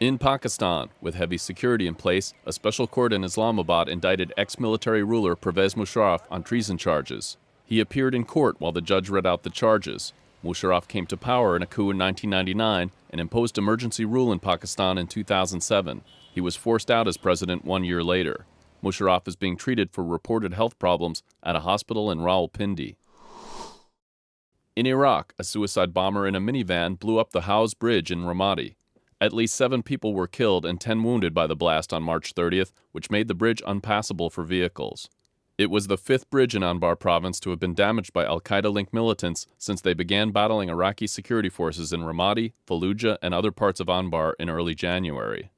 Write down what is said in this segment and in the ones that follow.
In Pakistan, with heavy security in place, a special court in Islamabad indicted ex-military ruler Pervez Musharraf on treason charges. He appeared in court while the judge read out the charges. Musharraf came to power in a coup in 1999 and imposed emergency rule in Pakistan in 2007. He was forced out as president 1 year later. Musharraf is being treated for reported health problems at a hospital in Rawalpindi. In Iraq, a suicide bomber in a minivan blew up the Hawaz Bridge in Ramadi. At least 7 people were killed and 10 wounded by the blast on March 30th, which made the bridge unpassable for vehicles. It was the 5th bridge in Anbar province to have been damaged by al-Qaeda-linked militants since they began battling Iraqi security forces in Ramadi, Fallujah, and other parts of Anbar in early January.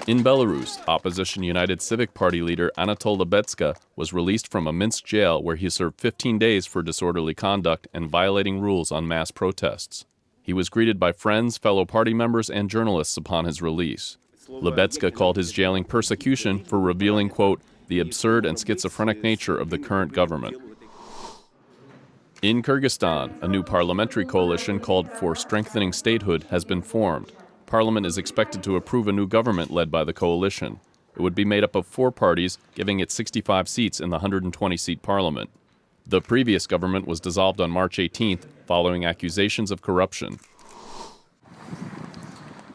In Belarus, opposition United Civic Party leader Anatol Lebedska was released from a Minsk jail where he served 15 days for disorderly conduct and violating rules on mass protests. He was greeted by friends, fellow party members, and journalists upon his release. Lebedska called his jailing persecution for revealing, quote, the absurd and schizophrenic nature of the current government. In Kyrgyzstan, a new parliamentary coalition called for strengthening statehood has been formed. Parliament is expected to approve a new government led by the coalition. It would be made up of 4 parties, giving it 65 seats in the 120-seat parliament. The previous government was dissolved on March 18th following accusations of corruption.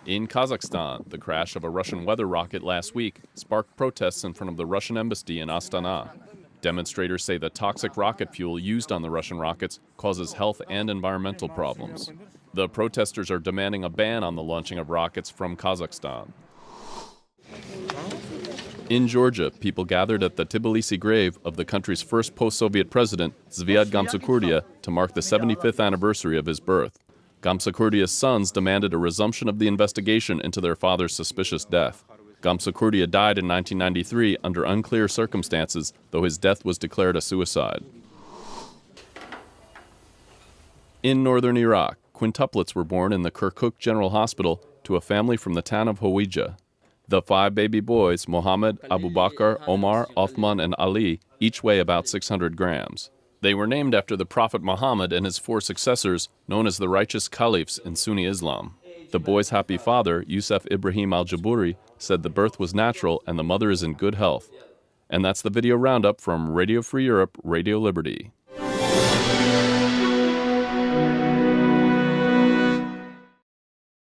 In Kazakhstan, the crash of a Russian weather rocket last week sparked protests in front of the Russian embassy in Astana. Demonstrators say the toxic rocket fuel used on the Russian rockets causes health and environmental problems. The protesters are demanding a ban on the launching of rockets from Kazakhstan. In Georgia, people gathered at the Tbilisi grave of the country's first post-Soviet president, Zviad Gamsakhurdia, to mark the 75th anniversary of his birth. Gamsakhurdia's sons demanded a resumption of the investigation into their father's suspicious death. Gamsakhurdia died in 1993 under unclear circumstances, though his death was declared a suicide. In northern Iraq, quintuplets were born in the Kirkuk General Hospital to a family from the town of Hawija. The 5 baby boys, Mohammed, Abu Bakr, Omar, Othman, and Ali, each weigh about 600 grams. They were named after the Prophet Muhammad and his 4 successors, known as the righteous caliphs in Sunni Islam. The boys' happy father, Yusuf Ibrahim al-Jaburi, said the birth was natural and the mother is in good health. And that's the video roundup from Radio Free Europe, Radio Liberty.